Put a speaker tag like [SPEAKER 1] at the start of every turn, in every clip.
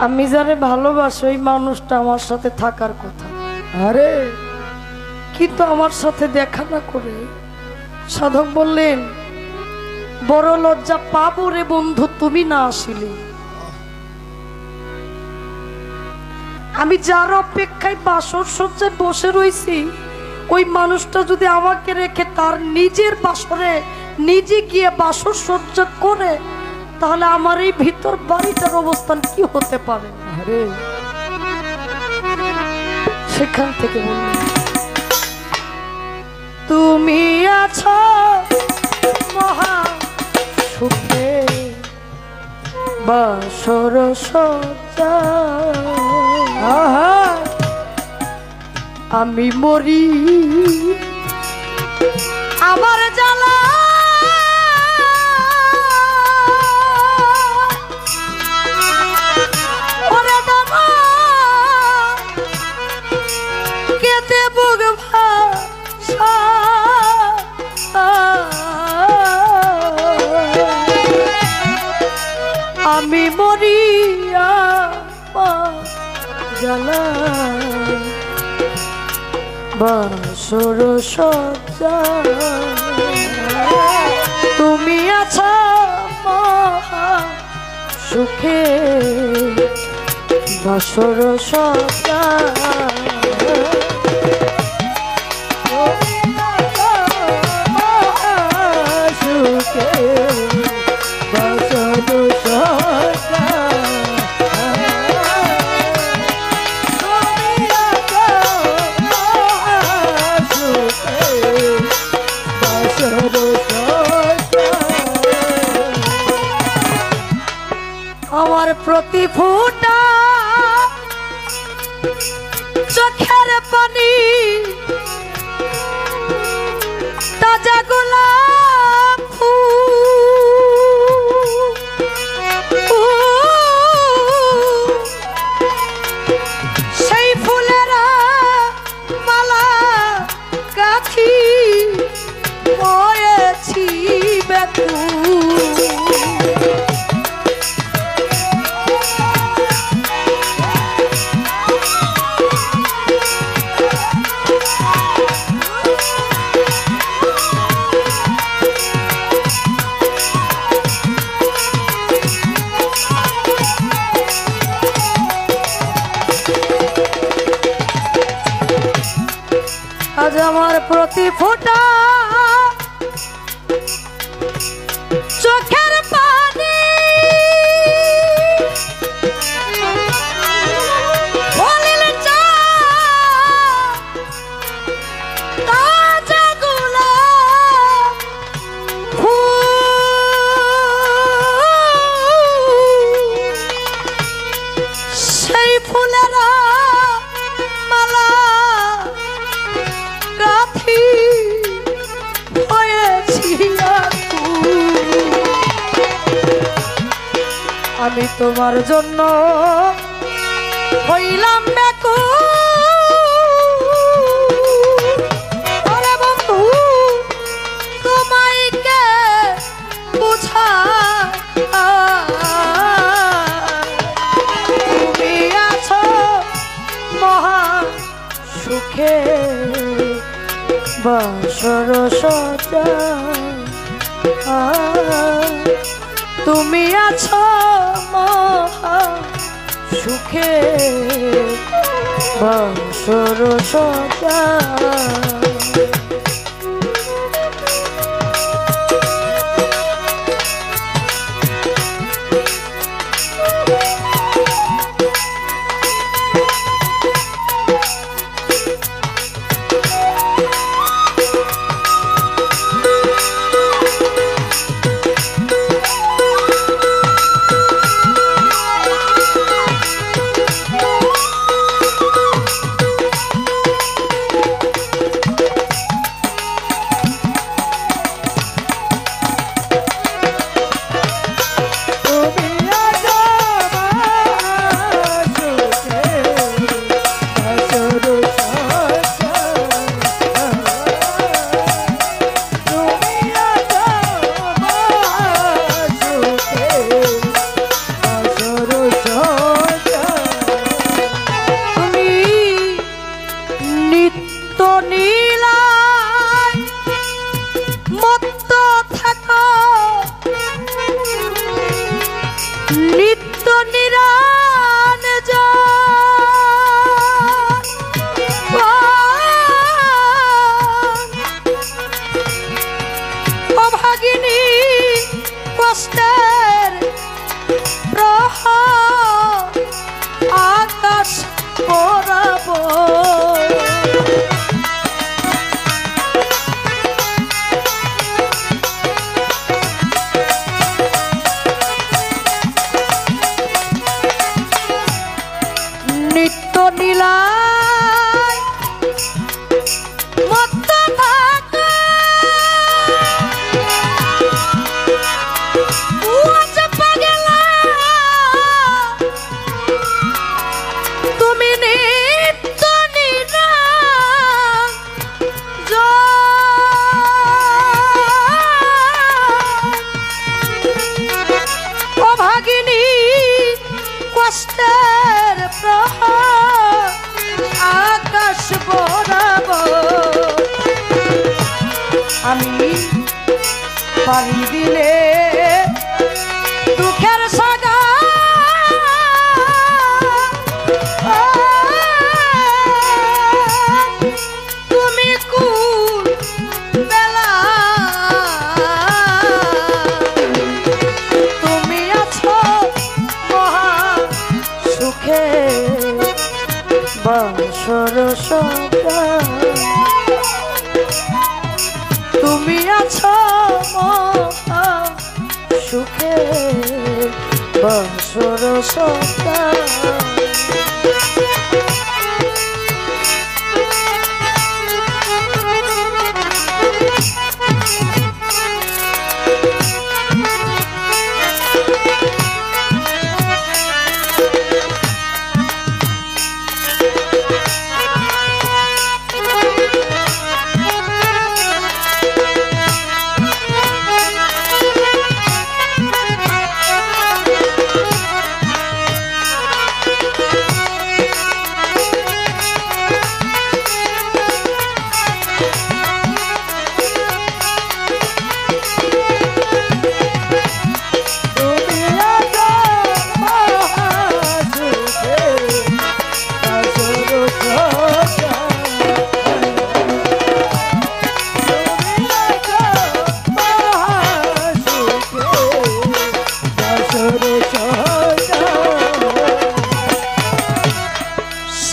[SPEAKER 1] আমি যারে ভালোবাসি ওই মানুষটা আমার সাথে থাকার কথা,
[SPEAKER 2] আরে
[SPEAKER 1] কিন্তু আমার সাথে দেখা না করে সাধক বললেন বড় লজ্জা পাবো রে বন্ধু তুমি না আসিলে। আমি যার অপেক্ষায় বাসর সজ্জায় বসে রয়েছি ওই মানুষটা যদি আমাকে রেখে তার নিজের বাসরে নিজে গিয়ে বাসর সজ্জা করে তাহলে আমার এই ভিতর বাড়িটার অবস্থান কি হতে পারে।
[SPEAKER 2] আরে
[SPEAKER 1] সেখান থেকে বললেন তুমি আছো মহা সুখে বাসর সজ্জা, আমি মরি আমার জ্বালা ওরে বাবা কেতে বুক ভাষা, আমি মরিয়া জ্বালা বাসর সজ্জা, তুমি আছো মহা সুখে বাসর সজ্জা, আমার প্রতি ফোঁটা চোখের পানি তাজা গোলাপ সেই ফুলেরা মালা গাছি বয়েছি বেকুল, আজ আমার প্রতি ফোঁটা চোখের পানি বলিলে চা তাজা গোলাপ ফুল, সেই ফুলেরা মালা গাথি হয়েছি আমি তোমার জন্য হইলাম ব্যাকুল, বন্ধু তোমায় কে বুঝা, তুমি আছো মহা সুখে বাসর সজ্জা, তুমি আছো মহা সুখে বাসর সজ্জা। নীলায় মত্ত থাকা পাগলা তুমি নিত্য ও ভাগিনী কষ্টের প্রহার আকাশ বরাবর আমি পানি দিলে দুঃখের সাগা তুমি কোন বেলা তুমি আছো মহা সুখে বাসর সদা তুমি আছো মহা সুখে বাসর সদা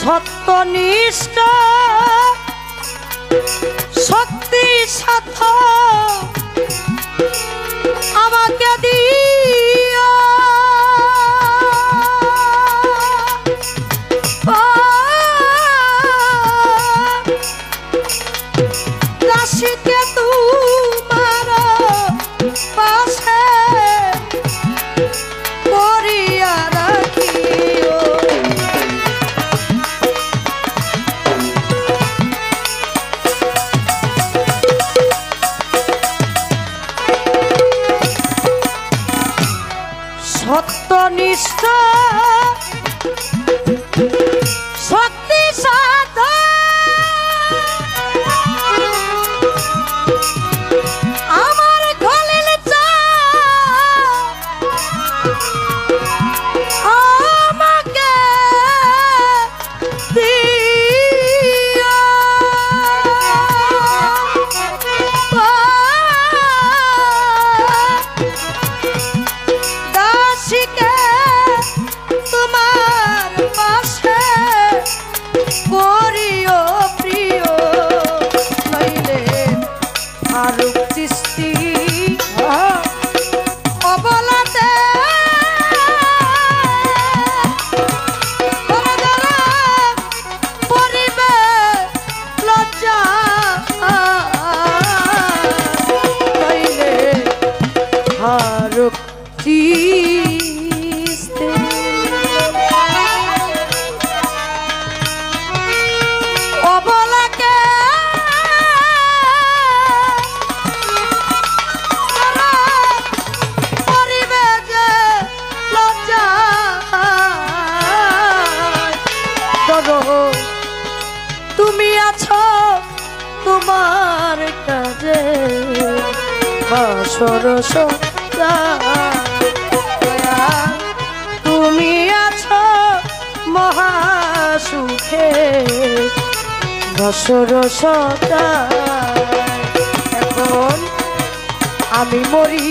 [SPEAKER 1] সত্যনিষ্ঠ শক্তি সাধ আমাকে দিও দাসীকে তোমার পাশে করিয়া রাখিও সত্যনিষ্ঠ শক্তি সাধ আমার খলিল আমাকে দিও দাসীকে তোমার পাশে করিও প্রিয় নইলে ফারুক চিশতি অবলাতে পরিবে লজ্জা নইলে ফারুক চিশতি অবলাকে পরিবে যে লজ্জা তুমি আছো তোমার কাজে বাসর সদা তুমি আছো মহা সুখে বাসর সদা এখন আমি মরি